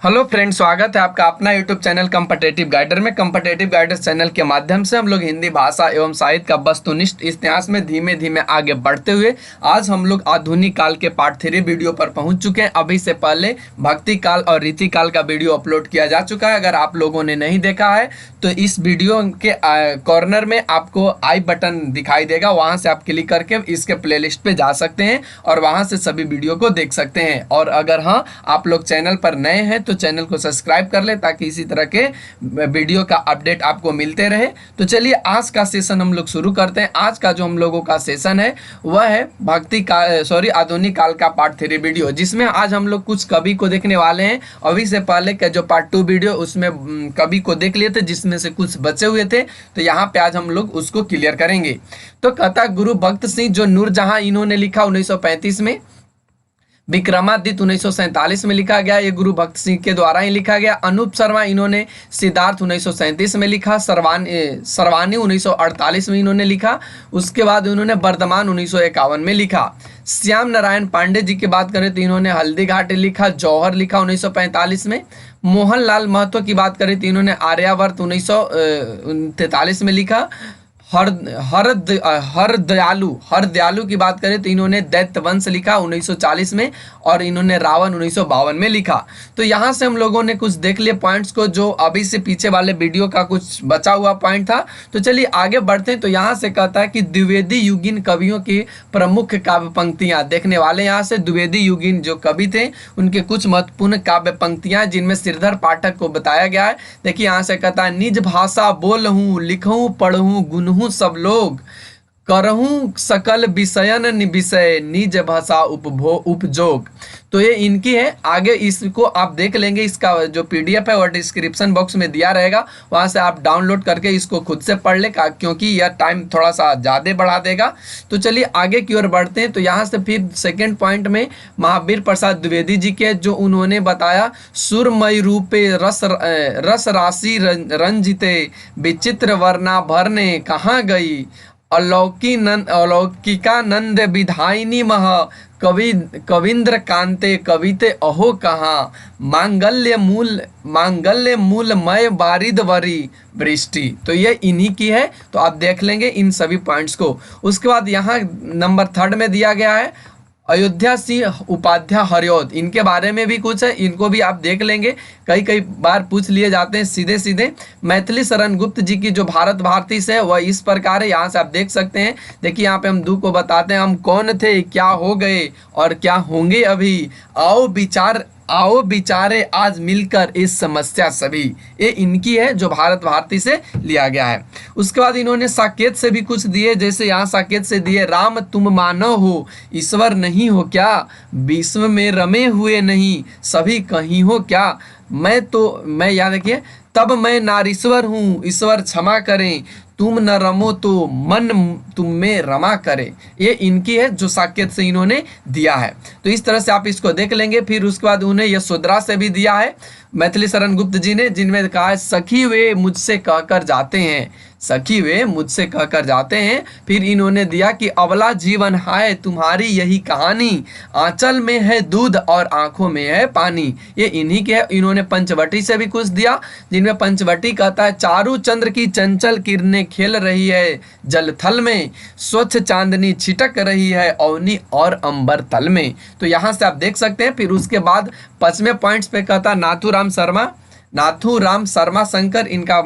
Hello friends, स्वागत है आपका अपना यूट्यूब चैनल कॉम्पिटिटिव गाइडर में। कॉम्पिटिटिव गाइडर चैनल के माध्यम से हम लोग हिंदी भाषा एवं साहित्य का वस्तुनिष्ठ इतिहास में धीमे धीमे आगे बढ़ते हुए आज हम लोग आधुनिक काल के पार्ट 3 वीडियो पर पहुंच चुके हैं। अभी से पहले भक्ति काल और रीति काल का वीडियो अपलोड किया जा चुका है। अगर आप लोगों ने नहीं देखा है तो इस वीडियो के कॉर्नर में आपको आई बटन दिखाई देगा, वहाँ से आप क्लिक करके इसके प्लेलिस्ट पे जा सकते हैं और वहाँ से सभी वीडियो को देख सकते हैं। और अगर हाँ आप लोग चैनल पर नए हैं तो चैनल को सब्सक्राइब कर ले ताकि इसी तरह के वीडियो का अपडेट आपको मिलते रहे। तो चलिए आज का सेशन हम लोग शुरू करते हैं। आज का जो हम लोगों का सेशन है वह है आधुनिक काल का पार्ट 3 वीडियो, जिसमें आज हम लोग कुछ कवि को देखने वाले हैं। अभी से पहले का जो पार्ट 2 वीडियो उसमें कवि को देख लिए थे, जिसमें से कुछ बचे हुए थे, तो यहाँ पे आज हम लोग उसको क्लियर करेंगे। तो कथा गुरु भक्त सिंह जो नूरजहां इन्होंने लिखा 1935 में, विक्रमादित्य 1947 में लिखा गया, ये गुरु भक्त सिंह के द्वारा ही लिखा गया। अनूप शर्मा इन्होंने सिद्धार्थ 1937 में लिखा, सरवानी 1948 में इन्होंने लिखा। उसके बाद उन्होंने वर्धमान 1951 में लिखा। श्याम नारायण पांडे जी की बात करें तो इन्होंने हल्दी घाट लिखा, जौहर लिखा 1945 में। मोहनलाल महतो की बात करें तो इन्होंने आर्यावर्त 1943 में लिखा। हर दयालु की बात करें तो इन्होंने दैत्य वंश लिखा 1940 में, और इन्होंने रावण 1952 में लिखा। तो यहाँ से हम लोगों ने कुछ देख लिए पॉइंट्स को, जो अभी से पीछे वाले वीडियो का कुछ बचा हुआ पॉइंट था। तो चलिए आगे बढ़ते हैं। तो यहाँ से कहता है कि द्विवेदी युगीन कवियों की प्रमुख काव्य पंक्तियाँ देखने वाले। यहाँ से द्विवेदी युगीन जो कवि थे उनके कुछ महत्वपूर्ण काव्य पंक्तियाँ, जिनमें श्रीधर पाठक को बताया गया है। देखिए यहाँ से कहता है, निज भाषा बोलहूँ लिखूँ पढ़ूँ गुनहूँ सब लोग, करहूँ सकल विषयन विषय निज भाषा उपजोग। तो ये इनकी है। आगे इसको आप देख लेंगे, इसका जो पीडीएफ है वो डिस्क्रिप्शन बॉक्स में दिया रहेगा, वहाँ से आप डाउनलोड करके इसको खुद से पढ़ ले, क्योंकि यह टाइम थोड़ा सा ज़्यादा बढ़ा देगा। तो चलिए आगे की ओर बढ़ते हैं। तो यहाँ से फिर सेकेंड पॉइंट में महावीर प्रसाद द्विवेदी जी के जो उन्होंने बताया, सुरमय रूपे रस राशि रंजिते विचित्र वर्णा भरने कहाँ गई, अलौकिकानंद विधायिनी मह कविंद्र कांते कविते अहो कहाँ, मांगल्य मूल मय बारिद वरी वृष्टि। तो ये इन्हीं की है। तो आप देख लेंगे इन सभी पॉइंट्स को। उसके बाद यहाँ नंबर 3 में दिया गया है अयोध्या सिंह उपाध्याय हरिऔध, इनके बारे में भी कुछ है, इनको भी आप देख लेंगे। कई बार पूछ लिए जाते हैं सीधे सीधे। मैथिली शरण गुप्त जी की जो भारत भारती से है वह इस प्रकार है, यहाँ से आप देख सकते हैं। देखिए यहाँ पे हम दू को बताते हैं, हम कौन थे, क्या हो गए और क्या होंगे अभी, आओ विचारे आज मिलकर इस समस्या सभी। ये इनकी है जो भारत भारती से लिया गया है। उसके बाद इन्होंने साकेत से भी कुछ दिए, जैसे यहाँ साकेत से दिए, राम तुम मानव हो ईश्वर नहीं हो क्या, विश्व में रमे हुए नहीं सभी कहीं हो क्या, मैं याद रखिए, तब मैं नारीश्वर हूँ ईश्वर क्षमा करें, तुम न रमो तो मन तुम में रमा करे। ये इनकी है जो साकेत से इन्होंने दिया है। तो इस तरह से आप इसको देख लेंगे। फिर उसके बाद उन्हें यशोधरा से भी दिया है मैथिली शरण गुप्त जी ने, जिनमें कहा है, सखी वे मुझसे कहकर जाते हैं, सखी वे मुझसे कहकर जाते हैं। फिर इन्होंने दिया कि अबला जीवन है तुम्हारी यही कहानी, आंचल में है दूध और आंखों में है पानी। ये इन्हीं के है। इन्होंने पंचवटी से भी कुछ दिया, जिनमें पंचवटी कहता है, चारू चंद्र की चंचल किरणें खेल रही है जल थल में, स्वच्छ चांदनी छिटक रही है अवनी और अंबर तल में। तो यहाँ से आप देख सकते हैं। फिर उसके बाद 5वें पॉइंट्स पे कहता नाथूराम शर्मा शंकर, इनका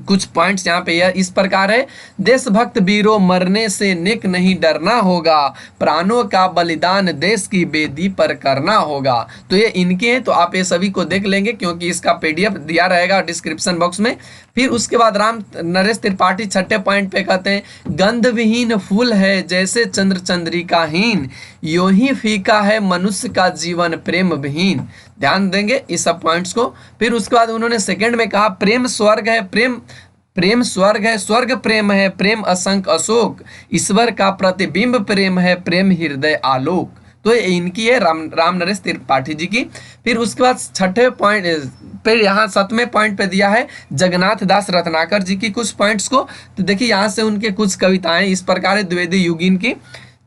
कुछ पॉइंट्स यहाँ पे इस प्रकार है, देशभक्त वीरों मरने से निक नहीं डरना होगा, प्राणों का बलिदान देश की बेदी पर करना होगा। तो ये इनके हैं। तो आप ये सभी को देख लेंगे क्योंकि इसका पीडीएफ दिया रहेगा डिस्क्रिप्शन बॉक्स में। फिर उसके बाद राम नरेश त्रिपाठी 6ठे पॉइंट पे कहते हैं, गंध विहीन फूल है जैसे चंद्र चंद्रिकाहीन, यो ही फीका है मनुष्य का जीवन प्रेम विहीन। ध्यान देंगे इस सब पॉइंट्स को। फिर उसके बाद उन्होंने सेकंड में कहा, प्रेम स्वर्ग है, प्रेम स्वर्ग है, स्वर्ग प्रेम है, प्रेम असंक अशोक, ईश्वर का प्रतिबिंब प्रेम है, प्रेम हृदय आलोक। तो ये इनकी है राम नरेश त्रिपाठी जी की। फिर उसके बाद 6ठे पॉइंट पे यहाँ 7वें पॉइंट पे दिया है जगन्नाथ दास रत्नाकर जी की कुछ पॉइंट्स को। तो देखिए यहाँ से उनके कुछ कविताएं इस प्रकार है द्विवेदी युगीन की।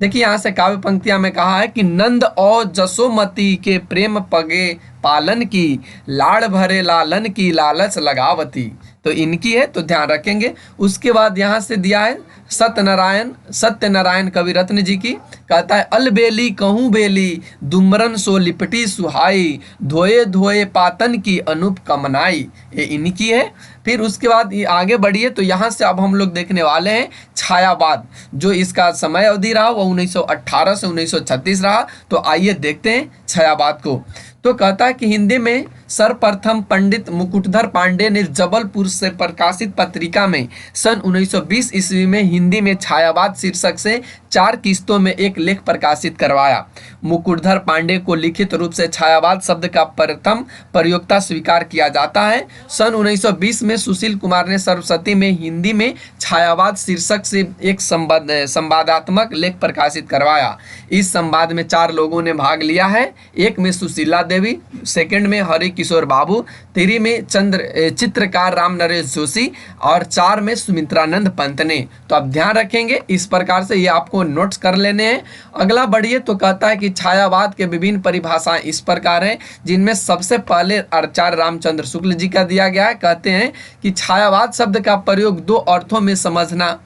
देखिए यहाँ से काव्य पंक्तियां में कहा है कि नंद और जसोमती के प्रेम पगे पालन की, लाड़ भरे लालन की लालच लगावती। तो इनकी है, तो ध्यान रखेंगे। उसके बाद यहाँ से दिया है सत्यनारायण कवि रत्न जी की, कहता है अलबेली कहूँ बेली दुमरन सो लिपटी सुहाई, धोए धोए पातन की अनूप कमनाई। ये इनकी है। फिर उसके बाद ये आगे बढ़िए, तो यहाँ से अब हम लोग देखने वाले हैं छायावाद। जो इसका समय अवधि रहा वो 1918 से 1936 रहा। तो आइए देखते हैं छायावाद को। तो कहता है कि हिंदी में सर्वप्रथम पंडित मुकुटधर पांडे ने जबलपुर से प्रकाशित पत्रिका में सन 1920 ईस्वी में हिंदी में छायावाद शीर्षक से 4 किस्तों में एक लेख प्रकाशित करवाया। मुकुटधर पांडे को लिखित रूप से छायावाद शब्द का प्रथम प्रयोक्ता स्वीकार किया जाता है। सन 1920 में सुशील कुमार ने सरस्वती में हिंदी में छायावाद शीर्षक से एक संवादात्मक लेख प्रकाशित करवाया। इस संवाद में 4 लोगों ने भाग लिया है। एक में सुशीला देवी, सेकंड में हरि किशोर बाबू, 3 में चित्रकार राम नरेश जोशी और 4 में सुमित्रानंद पंत ने। तो आप ध्यान रखेंगे, इस प्रकार से ये आपको नोट्स कर लेने हैं। अगला बढ़िए, तो कहता है कि छायावाद के विभिन्न परिभाषाएं इस प्रकार हैं, जिनमें सबसे पहले आचार्य रामचंद्र शुक्ल जी का दिया गया है। कहते हैं कि छायावाद शब्द का प्रयोग दो अर्थों में समझना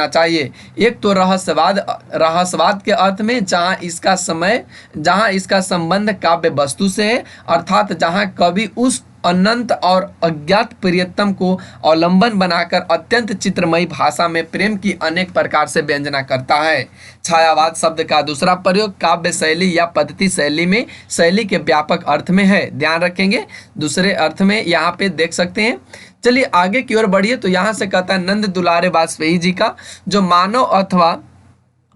चाहिए। एक तो रहस्यवाद के अर्थ में, जहां इसका संबंध काव्य वस्तु से है, अर्थात जहां कवि उस अनंत और अज्ञात प्रियतम को अवलंबन बनाकर अत्यंत चित्रमयी भाषा में प्रेम की अनेक प्रकार से व्यंजना करता है। छायावाद शब्द का दूसरा प्रयोग काव्य शैली या पद्धति शैली में शैली के व्यापक अर्थ में है। ध्यान रखेंगे, दूसरे अर्थ में यहाँ पे देख सकते हैं। चलिए आगे की ओर बढ़िए, तो यहाँ से कहता है नंद दुलारे वाजपेयी जी का, जो मानव अथवा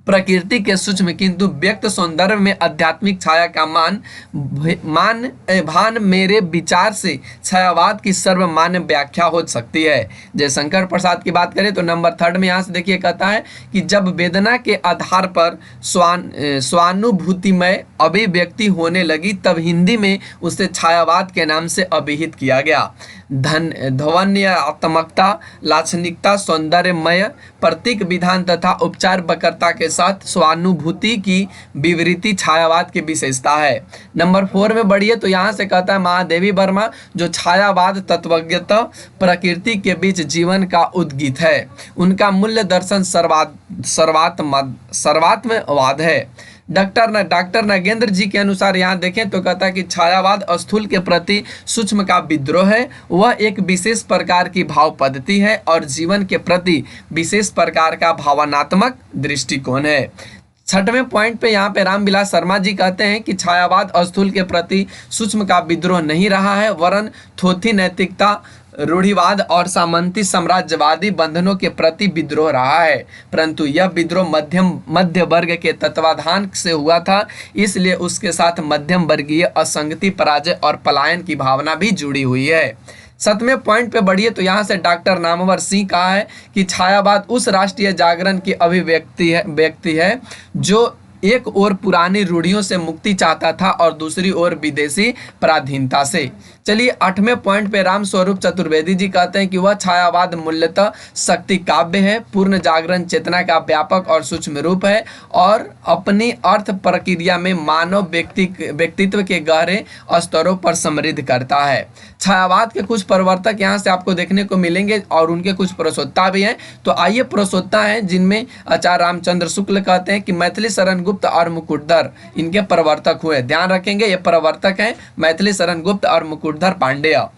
प्रकृति के सूक्ष्म किंतु व्यक्त सौंदर्य में आध्यात्मिक छाया का भान मेरे विचार से छायावाद की सर्वमान्य व्याख्या हो सकती है। जयशंकर प्रसाद की बात करें तो नंबर 3 में यहाँ से देखिए, कहता है कि जब वेदना के आधार पर स्वानुभूतिमय अभिव्यक्ति होने लगी, तब हिंदी में उसे छायावाद के नाम से अभिहित किया गया। ध्वन्यात्मकता, लाक्षणिकता, सौंदर्यमय प्रतीक विधान तथा उपचार वक्रता के साथ स्वानुभूति की विवृत्ति छायावाद की विशेषता है। नंबर 4 में बढ़िए, तो यहाँ से कहता है महादेवी वर्मा, जो छायावाद तत्वज्ञता प्रकृति के बीच जीवन का उद्गीत है। उनका मूल्य दर्शन सर्वात्मवाद है। डॉक्टर नागेंद्र जी के अनुसार यहाँ देखें तो कहता है कि छायावाद स्थूल के प्रति सूक्ष्म का विद्रोह है। वह एक विशेष प्रकार की भाव पद्धति है और जीवन के प्रति विशेष प्रकार का भावनात्मक दृष्टिकोण है। 6वें पॉइंट पे यहाँ पे रामविलास शर्मा जी कहते हैं कि छायावाद स्थूल के प्रति सूक्ष्म का विद्रोह नहीं रहा है, वरन थोथी नैतिकता, रूढ़िवाद और सामंती साम्राज्यवादी बंधनों के प्रति विद्रोह रहा है। परंतु यह विद्रोह मध्य वर्ग के तत्वाधान से हुआ था, इसलिए उसके साथ मध्यम वर्गीय असंगति, पराजय और पलायन की भावना भी जुड़ी हुई है। 7वें पॉइंट पे बढ़िए, तो यहाँ से डॉक्टर नामवर सिंह कहा है कि छायावाद उस राष्ट्रीय जागरण की अभिव्यक्ति है जो एक ओर पुरानी रूढ़ियों से मुक्ति चाहता था और दूसरी ओर विदेशी पराधीनता से। चलिए 8वें पॉइंट पे राम स्वरूप चतुर्वेदी जी कहते हैं कि वह छायावाद मूल्यतः शक्ति काव्य है, पूर्ण जागरण चेतना का व्यापक और सूक्ष्म रूप है और अपनी अर्थ प्रक्रिया में मानव व्यक्तित्व के गहरे स्तरों पर समृद्ध करता है। छायावाद के कुछ प्रवर्तक यहाँ से आपको देखने को मिलेंगे और उनके कुछ प्रोसोत्ता भी हैं। तो आइए प्रोसोत्ता हैं, जिनमें आचार्य रामचंद्र शुक्ल कहते हैं कि मैथिली शरण गुप्त और मुकुटधर इनके प्रवर्तक हुए। ध्यान रखेंगे, ये प्रवर्तक हैं मैथिली शरण गुप्त और मुकुटधर पांडेय।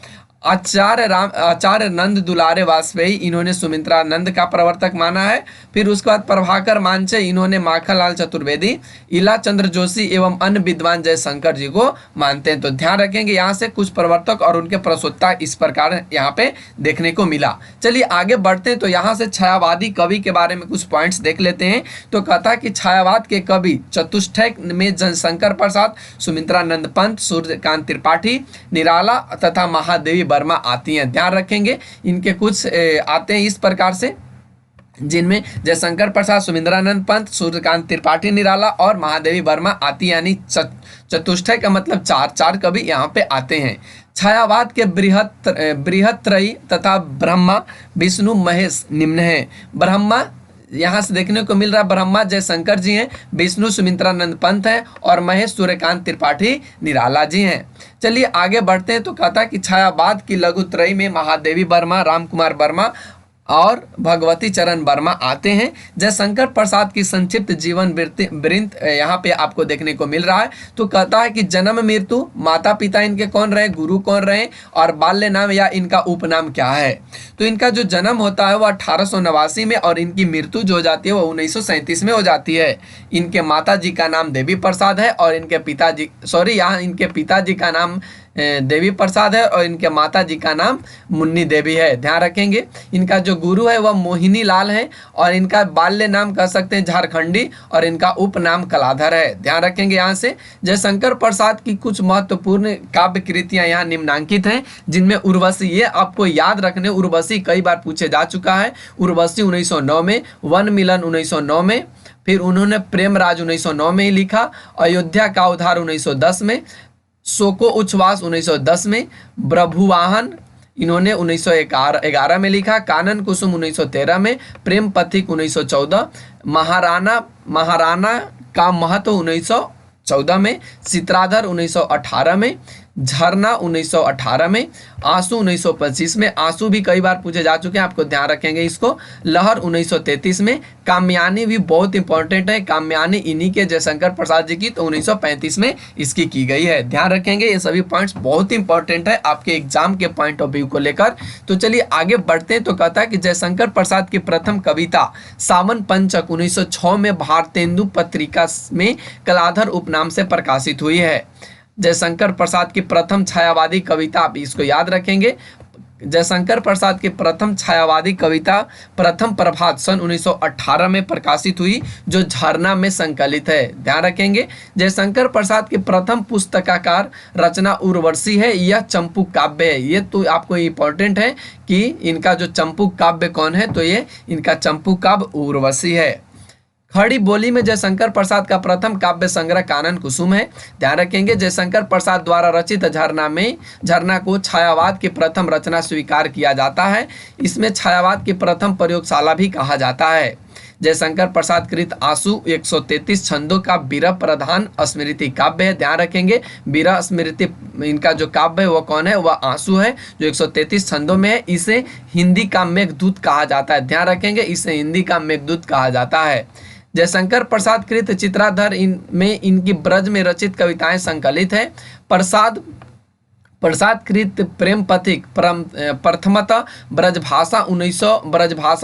आचार्य नंद दुलारे वाजपेयी, इन्होंने सुमित्रानंद का प्रवर्तक माना है। फिर उसके बाद प्रभाकर मांझे, इन्होंने माखनलाल चतुर्वेदी, इला चंद्र जोशी एवं अन्य विद्वान जयशंकर जी को मानते हैं। तो ध्यान रखेंगे, यहाँ से कुछ प्रवर्तक और उनके प्रसोत्ता इस प्रकार यहाँ पे देखने को मिला। चलिए आगे बढ़ते हैं, तो यहाँ से छायावादी कवि के बारे में कुछ पॉइंट्स देख लेते हैं। तो कहता कि छायावाद के कवि चतुष्टय में जयशंकर प्रसाद, सुमित्रानंद पंत, सूर्यकांत त्रिपाठी, निराला तथा महादेवी वर्मा आती हैं। ध्यान रखेंगे, इनके कुछ आते हैं इस प्रकार से, जिनमें जयशंकर प्रसाद, सुमित्रानंद पंत, सूर्यकांत त्रिपाठी, निराला और महादेवी वर्मा आती, यानी चतुष्टय का मतलब चार कवि यहाँ पे आते हैं। छायावाद के बृहत्त्रयी तथा ब्रह्मा, विष्णु, महेश निम्न है। ब्रह्मा यहाँ से देखने को मिल रहा है ब्रह्मा जयशंकर जी हैं, विष्णु सुमित्रानंद पंत है और महेश सूर्यकांत त्रिपाठी निराला जी हैं। चलिए आगे बढ़ते हैं। तो कहता है कि छायावाद की लघुत्रयी में महादेवी वर्मा, राम कुमार वर्मा और भगवती चरण वर्मा आते हैं। जयशंकर प्रसाद की संक्षिप्त जीवन वृत्त यहाँ पे आपको देखने को मिल रहा है। तो कहता है कि जन्म मृत्यु, माता पिता इनके कौन रहे, गुरु कौन रहे और बाल्य नाम या इनका उपनाम क्या है। तो इनका जो जन्म होता है वह 1889 में और इनकी मृत्यु जो हो जाती है वह 1937 में हो जाती है। इनके माता जी का नाम देवी प्रसाद है और इनके पिताजी यहाँ इनके पिताजी का नाम देवी प्रसाद है और इनके माता जी का नाम मुन्नी देवी है, ध्यान रखेंगे। इनका जो गुरु है वह मोहिनी लाल है और इनका बाल्य नाम कह सकते हैं झारखंडी और इनका उपनाम कलाधर है, ध्यान रखेंगे। यहाँ से जयशंकर प्रसाद की कुछ महत्वपूर्ण काव्य कृतियाँ यहाँ निम्नांकित हैं, जिनमें उर्वशी, ये आपको याद रखने, उर्वशी कई बार पूछे जा चुका है। उर्वशी 1909 में, वन मिलन 1909 में, फिर उन्होंने प्रेमराज 1909 में ही लिखा, अयोध्या का उद्धार 1910 में, शोको उच्छ्वास 1910 में, प्रभुवाहन इन्होंने 1911 में लिखा, कानन कुसुम 1913 में, प्रेम पथिक 1914, महाराणा का महत्व 1914 में, चित्राधर 1918 में, झरना 1918 में, आंसू 1925 में, आंसू भी कई बार पूछे जा चुके हैं, आपको ध्यान रखेंगे इसको, लहर 1933 में, कामयानी भी बहुत इंपॉर्टेंट है, कामयानी इन्हीं के जयशंकर प्रसाद जी की, तो 1935 में इसकी की गई है, ध्यान रखेंगे। ये सभी पॉइंट्स बहुत इंपॉर्टेंट है आपके एग्जाम के पॉइंट ऑफ व्यू को लेकर। तो चलिए आगे बढ़ते हैं। तो कहता है कि जयशंकर प्रसाद की प्रथम कविता सावन पंचक 1906 में भारतेंदु पत्रिका में कलाधर उपनाम से प्रकाशित हुई है। जयशंकर प्रसाद की प्रथम छायावादी कविता, आप इसको याद रखेंगे, जयशंकर प्रसाद की प्रथम छायावादी कविता प्रथम प्रभात सन 1918 में प्रकाशित हुई, जो झरना में संकलित है, ध्यान रखेंगे। जयशंकर प्रसाद की प्रथम पुस्तकाकार रचना उर्वशी है, यह चंपू काव्य है। ये तो आपको इंपॉर्टेंट है कि इनका जो चंपू काव्य कौन है, तो ये इनका चंपू काव्य उर्वशी है। खड़ी बोली में जयशंकर प्रसाद का प्रथम काव्य संग्रह कानन कुसुम है, ध्यान रखेंगे। जयशंकर प्रसाद द्वारा रचित झरना को छायावाद की प्रथम रचना स्वीकार किया जाता है। इसमें छायावाद की प्रथम प्रयोगशाला भी कहा जाता है। जयशंकर प्रसाद कृत आंसू 133 छंदों का विरह प्रधान स्मृति काव्य है, ध्यान रखेंगे। विरह स्मृति इनका जो काव्य है वो कौन है, वह आंसू है, जो 133 छंदों में है। इसे हिंदी का मेघदूत कहा जाता है, ध्यान रखेंगे, इसे हिंदी का मेघदूत कहा जाता है। जयशंकर प्रसाद कृत चित्राधर में इनकी ब्रज में रचित कविताएं संकलित है। प्रसाद कृत प्रेम पथिक प्रथमतः ब्रजभाषा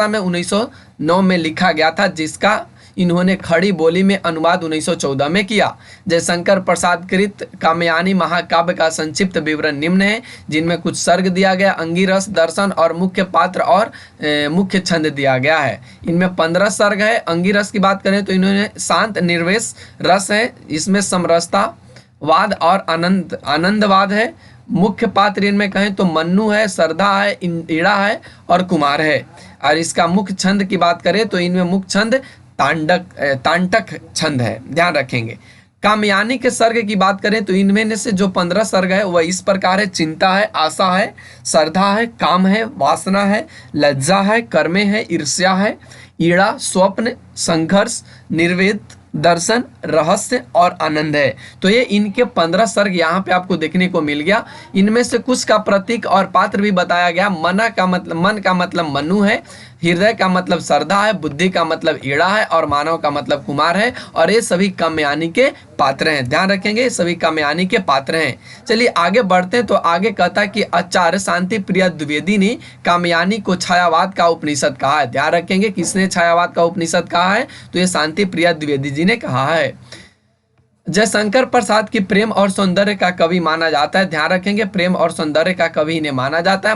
में 1909 में लिखा गया था, जिसका इन्होंने खड़ी बोली में अनुवाद 1914 में किया। जयशंकर प्रसाद कृत कामयानी महाकाव्य का संक्षिप्त विवरण निम्न है, जिनमें कुछ सर्ग दिया गया, अंगिरस, दर्शन और मुख्य पात्र और मुख्य छंद दिया गया है। इनमें 15 सर्ग है। अंगिरस की बात करें तो इन्होंने शांत निर्वेश रस है, इसमें समरसता वाद और आनंदवाद है। मुख्य पात्र इनमें कहें तो मन्नू है, सरधा है, ईड़ा है और कुमार है। और इसका मुख्य छंद की बात करें तो इनमें मुख्य छंद तांडक छंद है, ध्यान रखेंगे। कामयानी के सर्ग की बात करें तो इनमें से जो 15 सर्ग है वह इस प्रकार है, चिंता है, आशा है, श्रद्धा है, काम है, वासना है, लज्जा है, कर्मे है, ईर्ष्या है, ईड़ा, स्वप्न, संघर्ष, निर्वेद, दर्शन, रहस्य और आनंद है। तो ये इनके 15 सर्ग यहाँ पे आपको देखने को मिल गया। इनमें से कुछ का प्रतीक और पात्र भी बताया गया। मन का मतलब मनु है, हृदय का मतलब श्रद्धा है, बुद्धि का मतलब ईड़ा है और मानव का मतलब कुमार है। और ये सभी कामयानी के पात्र हैं, ध्यान रखेंगे, सभी कामयानी के पात्र हैं। चलिए आगे बढ़ते हैं। तो आगे कहता है कि आचार्य शांति प्रिया द्विवेदी ने कामयानी को छायावाद का उपनिषद कहा है, ध्यान रखेंगे। किसने छायावाद का उपनिषद कहा है, तो ये शांति प्रिया द्विवेदी जी ने कहा है। जयशंकर प्रसाद की प्रेम और सौंदर्य का कवि माना जाता है, ध्यान रखेंगे, प्रेम और सौंदर्य का कवि इन्हें माना जाता है।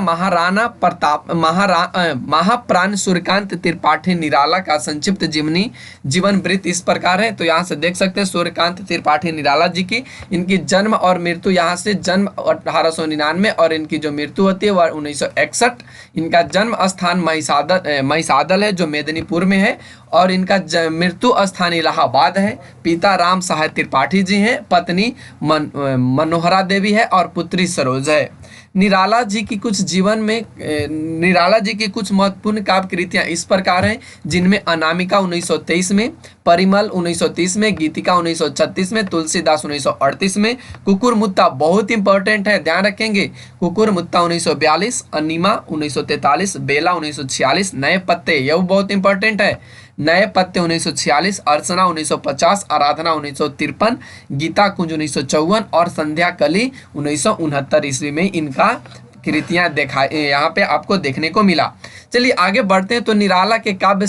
महाप्राण सूर्यकांत त्रिपाठी निराला का संक्षिप्त जीवन वृत्त इस प्रकार है। तो यहाँ से देख सकते हैं सूर्यकांत त्रिपाठी निराला जी की, इनकी जन्म और मृत्यु, यहाँ से जन्म 1899 और इनकी जो मृत्यु होती है वह 1961। इनका जन्म स्थान महिसादल है, जो मेदिनीपुर में है। और इनका मृत्यु स्थान इलाहाबाद है। पिता राम सहाय त्रिपाठी जी हैं, पत्नी मनोहरा देवी है और पुत्री सरोज है। निराला जी की कुछ जीवन में निराला जी की कुछ महत्वपूर्ण काव्य कृतियां इस प्रकार हैं, जिनमें अनामिका 1923 में, परिमल 1930 में, गीतिका 1936 में, तुलसीदास 1938 में, कुकुर मुत्ता बहुत इंपॉर्टेंट है, ध्यान रखेंगे, कुकुर मुत्ता 1942, अनिमा 1943, बेला 1946, नए पत्ते यह बहुत इंपॉर्टेंट है, नए पत्ते 1946, अर्चना 1950, आराधना 1953, गीता कुंज 1954 और संध्या कली 1969 ईस्वी में इनका कृतियां देखा यहाँ पे आपको देखने को मिला। चलिए आगे बढ़ते हैं। तो निराला के काव्य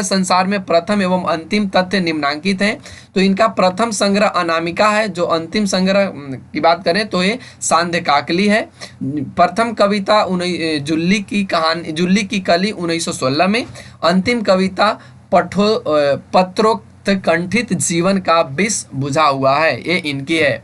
संसार में प्रथम एवं अंतिम तथ्य निम्नांकित हैं। तो इनका प्रथम संग्रह अनामिका है, जो अंतिम संग्रह की बात करें तो ये सांध्य काकली है। प्रथम कविता जुल्ली की कली 1916 में, अंतिम कविता पत्रोक्त कंठित जीवन का विष बुझा हुआ है, ये इनकी है।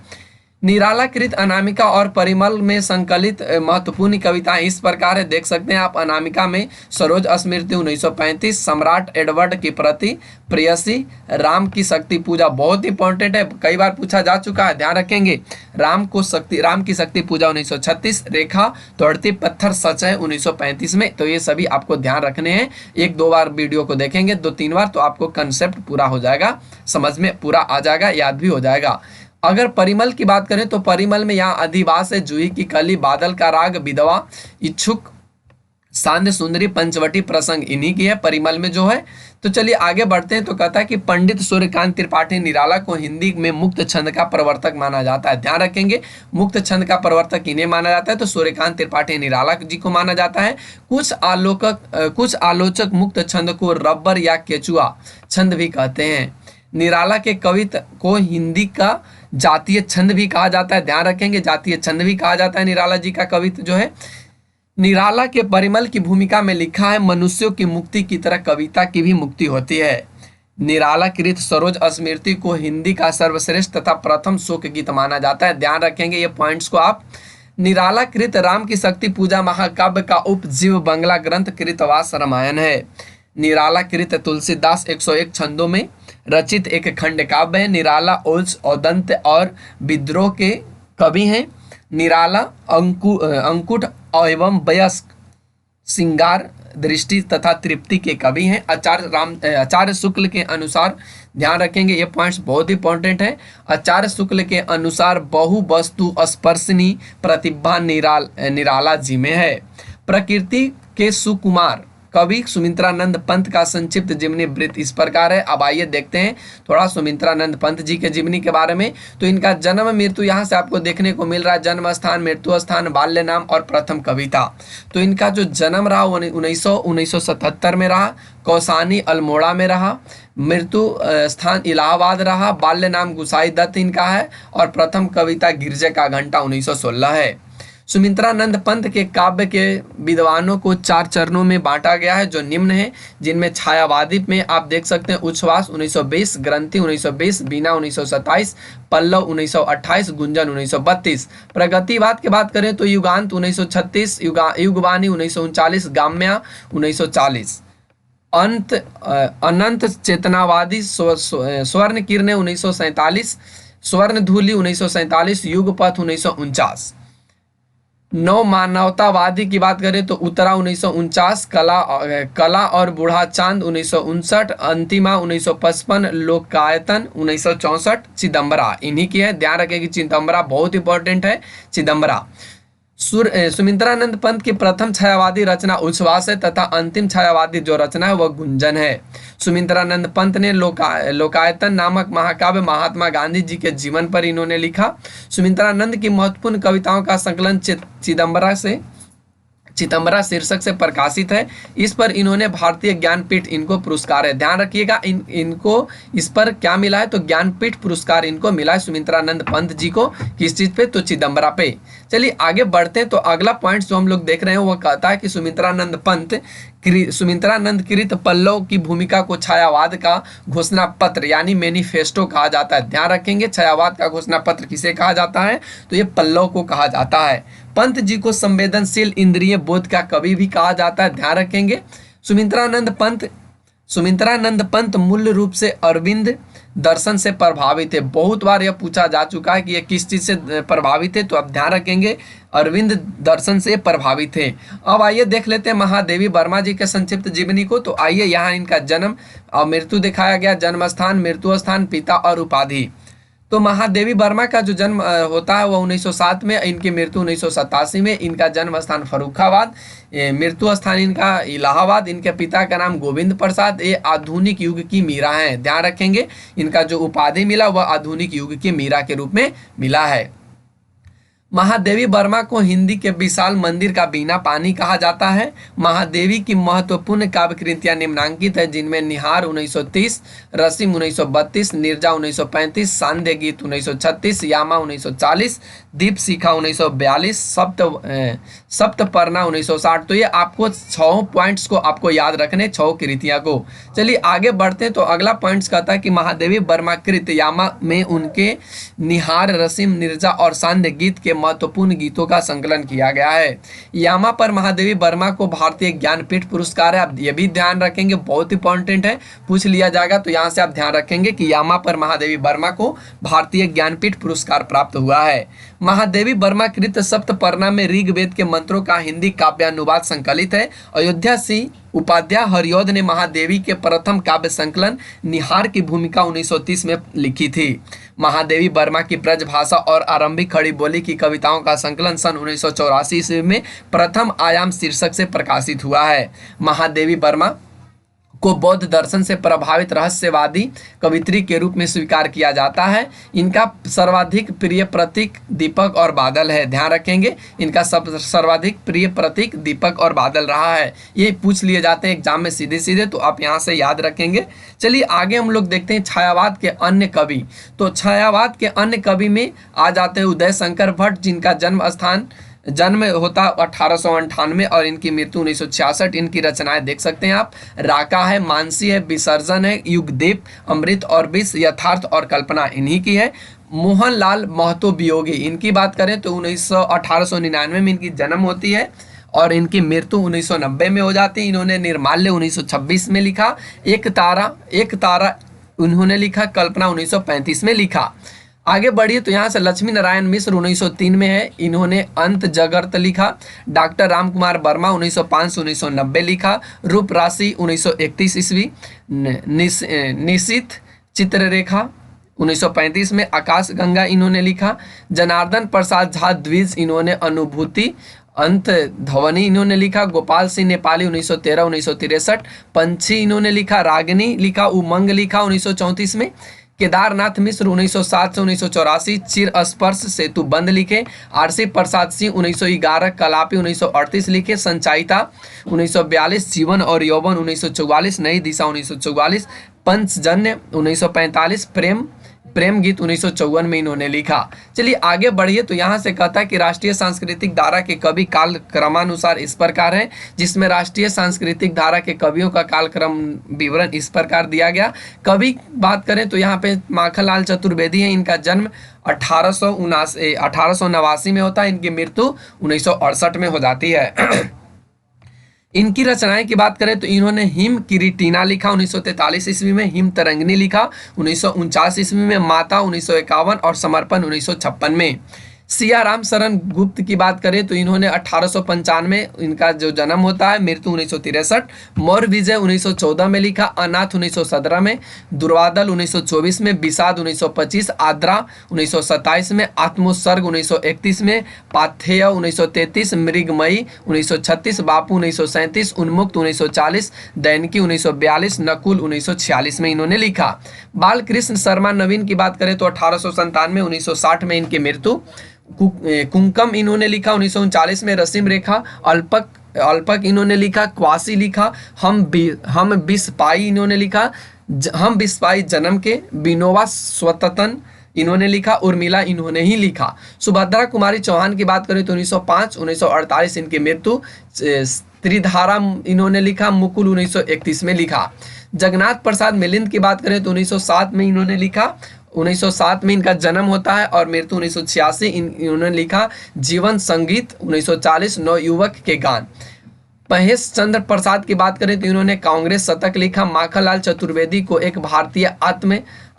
निराला कृत अनामिका और परिमल में संकलित महत्वपूर्ण कविताएं इस प्रकार है, देख सकते हैं आप। अनामिका में सरोज स्मृति 1935, सम्राट एडवर्ड की प्रति, प्रेयसी, राम की शक्ति पूजा बहुत इंपॉर्टेंट है, कई बार पूछा जा चुका है, ध्यान रखेंगे। राम की शक्ति पूजा 1936, रेखा तोड़ती पत्थर सच है 1935 में। तो ये सभी आपको ध्यान रखने हैं, एक दो बार वीडियो को देखेंगे, 2-3 बार तो आपको कंसेप्ट पूरा हो जाएगा, समझ में पूरा आ जाएगा, याद भी हो जाएगा। अगर परिमल की बात करें तो परिमल में यहाँ अधिवास है, जूही की कली, बादल का राग, विधवा, इच्छुक, सांध्य सुंदरी, पंचवटी प्रसंग इन्हीं की है परिमल में जो है। तो चलिए आगे बढ़ते हैं। तो कहता है कि पंडित सूर्यकांत त्रिपाठी निराला को हिंदी में मुक्त छंद का प्रवर्तक माना जाता है, ध्यान रखेंगे, मुक्त छंद का प्रवर्तक इन्हें माना जाता है। तो सूर्यकांत त्रिपाठी निराला जी को माना जाता है। कुछ आलोचक मुक्त छंद को रबर या केचुआ छंद भी कहते हैं। निराला के कवित्व को हिंदी का जातीय छंद भी कहा जाता है, ध्यान रखेंगे, जातीय छंद भी कहा जाता है निराला जी का कवित्व जो है। निराला के परिमल की भूमिका में लिखा है, मनुष्यों की मुक्ति की तरह कविता की भी मुक्ति होती है। निराला कृत सरोज स्मृति को हिंदी का सर्वश्रेष्ठ तथा प्रथम शोक गीत माना जाता है, ध्यान रखेंगे ये पॉइंट्स को आप। निराला कृत राम की शक्ति पूजा महाकाव्य का उपजीव बंगला ग्रंथ कृतवास रामायण है। निराला कृत तुलसीदास 101 छंदों में रचित एक खंड काव्य है। निराला ओज, औदंत और विद्रोह के कवि हैं। निराला अंकुट एवं वयस्क, श्रृंगार, दृष्टि तथा तृप्ति के कवि हैं। आचार्य शुक्ल के अनुसार, ध्यान रखेंगे ये पॉइंट्स बहुत इंपॉर्टेंट है, आचार्य शुक्ल के अनुसार बहु वस्तु स्पर्शनी प्रतिभा निराला जी में है। प्रकृति के सुकुमार कवि सुमित्रानंद पंत का संक्षिप्त जीवनी वृत्त इस प्रकार है। अब आइए देखते हैं थोड़ा सुमित्रानंद पंत जी के जीवनी के बारे में। तो इनका जन्म मृत्यु यहाँ से आपको देखने को मिल रहा है, जन्म स्थान, मृत्यु स्थान, बाल्य नाम और प्रथम कविता। तो इनका जो जन्म रहा 1977 में रहा, कौसानी अल्मोड़ा में रहा, मृत्यु स्थान इलाहाबाद रहा, बाल्य नाम गुसाई दत्त इनका है और प्रथम कविता गिरजे का घंटा 1916 है। सुमित्रानंद पंत के काव्य के विद्वानों को 4 चरणों में बांटा गया है, जो निम्न है, जिनमें छायावादी में आप देख सकते हैं उच्छ्वास 1920, ग्रंथि 1920, बीना 1927, पल्लव 1928, गुंजन 1932। प्रगतिवाद की बात करें तो युगांत 1936, युगवाणी 1939, गाम्या 1940, अनंत चेतनावादी स्वर्ण किरणें 1947, स्वर्ण धूलि 1947, युगपथ 1949। नव मानवतावादी की बात करें तो उत्तरा 1949, कला और बूढ़ा चांद 1959, अंतिमा 1955, लोकायतन 1964, चिदम्बरा इन्हीं की है, ध्यान रखें कि चिदम्बरा बहुत इंपॉर्टेंट है। चिदम्बरा सुमित्रानंद पंत की प्रथम छायावादी रचना उच्छ्वास है तथा अंतिम छायावादी जो रचना है वह गुंजन है। सुमित्रानंद पंत ने लोकायतन नामक महाकाव्य महात्मा गांधी जी के जीवन पर इन्होंने लिखा। सुमित्रानंद की महत्वपूर्ण कविताओं का संकलन चिदम्बरा शीर्षक से प्रकाशित है। इस पर इन्होंने भारतीय ज्ञानपीठ इनको पुरस्कार है, ध्यान रखिएगा, इनको इस पर क्या मिला है तो ज्ञानपीठ पुरस्कार इनको मिला है सुमित्रानंद पंत जी को। किस चीज पे तो चिदम्बरा पे। चलिए आगे बढ़ते हैं। तो अगला पॉइंट जो हम लोग देख रहे हैं वह कहता है कि सुमित्रानंद कृत पल्लव की भूमिका को छायावाद का घोषणा पत्र यानी मैनिफेस्टो कहा जाता है, ध्यान रखेंगे। छायावाद का घोषणा पत्र किसे कहा जाता है तो ये पल्लव को कहा जाता है। पंत जी को संवेदनशील इंद्रिय बोध का कवि भी कहा जाता है, ध्यान रखेंगे। सुमित्रानंद पंत सुमित्रानंद पंत मूल रूप से अरविंद दर्शन से प्रभावित है। बहुत बार यह पूछा जा चुका है कि ये किस चीज़ से प्रभावित है, तो आप ध्यान रखेंगे अरविंद दर्शन से प्रभावित है। अब आइए देख लेते हैं महादेवी वर्मा जी के संक्षिप्त जीवनी को। तो आइए यहाँ इनका जन्म और मृत्यु दिखाया गया, जन्म स्थान, मृत्यु स्थान, पिता और उपाधि। तो महादेवी वर्मा का जो जन्म होता है वह 1907 में, इनकी मृत्यु 1987 में। इनका जन्म स्थान फर्रुखाबाद, मृत्यु स्थान इनका इलाहाबाद। इनके पिता का नाम गोविंद प्रसाद, ये आधुनिक युग की मीरा हैं। ध्यान रखेंगे इनका जो उपाधि मिला वह आधुनिक युग की मीरा के रूप में मिला है। महादेवी वर्मा को हिंदी के विशाल मंदिर का बीना पानी कहा जाता है। महादेवी की महत्वपूर्ण काव्य कृतियां निम्नांकित है, जिनमें निहार 1930, रसीम 1932, निर्जा 1935, सांध्य गीत 1936, यामा 1940, दीप शिखा 1942, सप्तपर्णा 1960। तो ये आपको 6 पॉइंट्स को आपको याद रखने, 6 कृतियां को। चलिए आगे बढ़ते हैं। तो अगला पॉइंट्स कहता है कि महादेवी वर्मा कृत यामा में उनके निहार, रसीम, निर्जा और सांध्य गीत के महत्वपूर्ण गीतों का संकलन किया गया है। यामा पर महादेवी वर्मा को भारतीय ज्ञानपीठ पुरस्कार है। आप ये भी ध्यान रखेंगे, बहुत इंपॉर्टेंट है, पूछ लिया जाएगा। तो यहाँ से आप ध्यान रखेंगे कि यामा पर महादेवी वर्मा को भारतीय ज्ञानपीठ पुरस्कार प्राप्त हुआ है। महादेवी वर्मा कृत सप्तपर्णा में ऋग्वेद के मंत्रों का हिंदी काव्यानुवाद संकलित है। अयोध्या सिंह उपाध्याय हरिऔध ने महादेवी के प्रथम काव्य संकलन निहार की भूमिका 1930 में लिखी थी। महादेवी वर्मा की ब्रजभाषा और आरंभिक खड़ी बोली की कविताओं का संकलन सन 1984 ईस्वी में प्रथम आयाम शीर्षक से प्रकाशित हुआ है। महादेवी वर्मा को बौद्ध दर्शन से प्रभावित रहस्यवादी कवित्री के रूप में स्वीकार किया जाता है। इनका सर्वाधिक प्रिय प्रतीक दीपक और बादल है। ध्यान रखेंगे इनका सर्वाधिक प्रिय प्रतीक दीपक और बादल रहा है। ये पूछ लिए जाते हैं एग्जाम में सीधे सीधे, तो आप यहाँ से याद रखेंगे। चलिए आगे हम लोग देखते हैं छायावाद के अन्य कवि। तो छायावाद के अन्य कवि में आ जाते हैं उदय शंकर भट्ट, जिनका जन्म होता 1898 और इनकी मृत्यु 1966। इनकी रचनाएं देख सकते हैं आप, राका है, मानसी है, विसर्जन है, युगदीप, अमृत और विष, यथार्थ और कल्पना इन्हीं की है। मोहनलाल महतो वियोगी, इनकी बात करें तो 1899 में इनकी जन्म होती है और इनकी मृत्यु 1990 में हो जाती है। इन्होंने निर्माल्य 1926 में लिखा, एक तारा उन्होंने लिखा, कल्पना 1935 में लिखा। आगे बढ़िए तो यहाँ से लक्ष्मी नारायण मिश्र 1903 में है, इन्होंने अंत जगर्त लिखा। डॉक्टर राम कुमार वर्मा 1905 से 1990 लिखा। रूप राशि 1931 ईस्वी। निशित चित्ररेखा 1935 में। आकाश गंगा इन्होंने लिखा। जनार्दन प्रसाद झा द्विज, इन्होंने अनुभूति अंत ध्वनि इन्होंने लिखा। गोपाल सिंह नेपाली 1913-1963। पंछी इन्होंने लिखा। रागिनी लिखा। उमंग लिखा 1934 में। केदारनाथ मिश्र 1907 से 1984 चिर स्पर्श सेतु बंद लिखे। आरसी प्रसाद सिंह 1911 कलापी 1938 लिखे। संचायिता 1942 जीवन और यौवन 1944 नई दिशा 1944 पंचजन्य 1945 प्रेम गीत 1954 में इन्होंने लिखा। चलिए आगे बढ़िए तो यहाँ से कहता है कि राष्ट्रीय सांस्कृतिक धारा के कवि काल क्रमानुसार इस प्रकार है, जिसमें राष्ट्रीय सांस्कृतिक धारा के कवियों का कालक्रम विवरण इस प्रकार दिया गया। कवि बात करें तो यहाँ पे माखनलाल चतुर्वेदी है, इनका जन्म 1889 में होता है, इनकी मृत्यु 1968 में हो जाती है। इनकी रचनाएं की बात करें तो इन्होंने हिम किरीटिना लिखा 1943 ईस्वी में, हिम तरंगिनी लिखा 1949 ईस्वी में, माता 1951 और समर्पण 1956 में। सिया राम शरण गुप्त की बात करें तो इन्होंने 1895 इनका जो जन्म होता है, मृत्यु 1963। मौर्य विजय 1914 में लिखा। अनाथ 1917 में। दुर्वादल 1924 में। विषाद 1925। आद्रा 1927 में। आत्मोत्सर्ग 1931 में। पाथेय 1933। मृगमयी 1936। बापू 1937। उन्मुक्त 1940। दैनिकी 1942। नकुल 1946 में इन्होंने लिखा। बालकृष्ण शर्मा नवीन की बात करें तो 1897 1960 में इनकी मृत्यु। कुंकम इन्होंने लिखा 1939 में। रसीम रेखा अल्पक इन्होंने लिखा। क्वासी लिखा। हम बिस्पाई इन्होंने लिखा। हम बिस्पाई जन्म के। विनोबा स्वतंत्र इन्होंने लिखा। उर्मिला इन्होंने ही लिखा। सुभद्रा कुमारी चौहान की बात करें तो 1905 1948 इनकी मृत्यु। त्रिधारा इन्होंने लिखा। मुकुल 1931 में लिखा। जगन्नाथ प्रसाद मिलिंद की बात करें तो 1907 में इन्होंने लिखा। 1907 में इनका जन्म होता है और मृत्यु 1986। इन्होंने लिखा जीवन संगीत 1940 नवयुवक के गान। महेश चंद्र प्रसाद की बात करें तो इन्होंने कांग्रेस शतक लिखा। माखनलाल चतुर्वेदी को एक भारतीय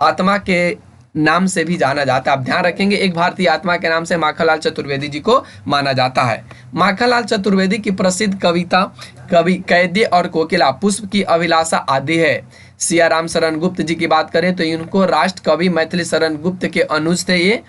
आत्मा के नाम से भी जाना जाता है। आप ध्यान रखेंगे, एक भारतीय आत्मा के नाम से माखनलाल चतुर्वेदी जी को माना जाता है। माखनलाल चतुर्वेदी की प्रसिद्ध कविता कवि कैद्य और कोकिला, पुष्प की अभिलाषा आदि है। सियाराम शरण गुप्त जी की बात करें तो इनको राष्ट्र कवि मैथिली शरण गुप्त के अनुज थे। ये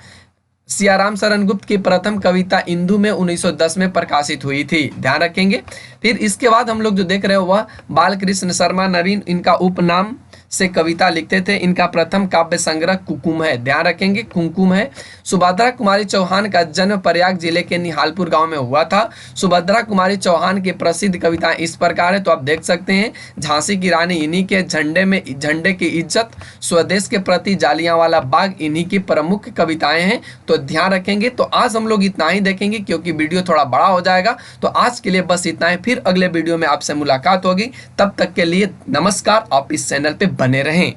सियाराम शरण गुप्त की प्रथम कविता इंदु में 1910 में प्रकाशित हुई थी, ध्यान रखेंगे। फिर इसके बाद हम लोग जो देख रहे हो वह बालकृष्ण शर्मा नवीन, इनका उपनाम से कविता लिखते थे। इनका प्रथम काव्य संग्रह कुकुम है, ध्यान रखेंगे कुमकुम है। सुभद्रा कुमारी चौहान का जन्म प्रयाग जिले के निहालपुर गांव में हुआ था। सुभद्रा कुमारी चौहान की प्रसिद्ध कविताएं इस प्रकार है, तो आप देख सकते हैं, झांसी की रानी इन्हीं के, झंडे की इज्जत, स्वदेश के प्रति, जालियांवाला बाग, इन्हीं की प्रमुख कविताएं हैं, तो ध्यान रखेंगे। तो आज हम लोग इतना ही देखेंगे क्योंकि वीडियो थोड़ा बड़ा हो जाएगा, तो आज के लिए बस इतना ही। फिर अगले वीडियो में आपसे मुलाकात होगी, तब तक के लिए नमस्कार। आप इस चैनल पे बने रहें।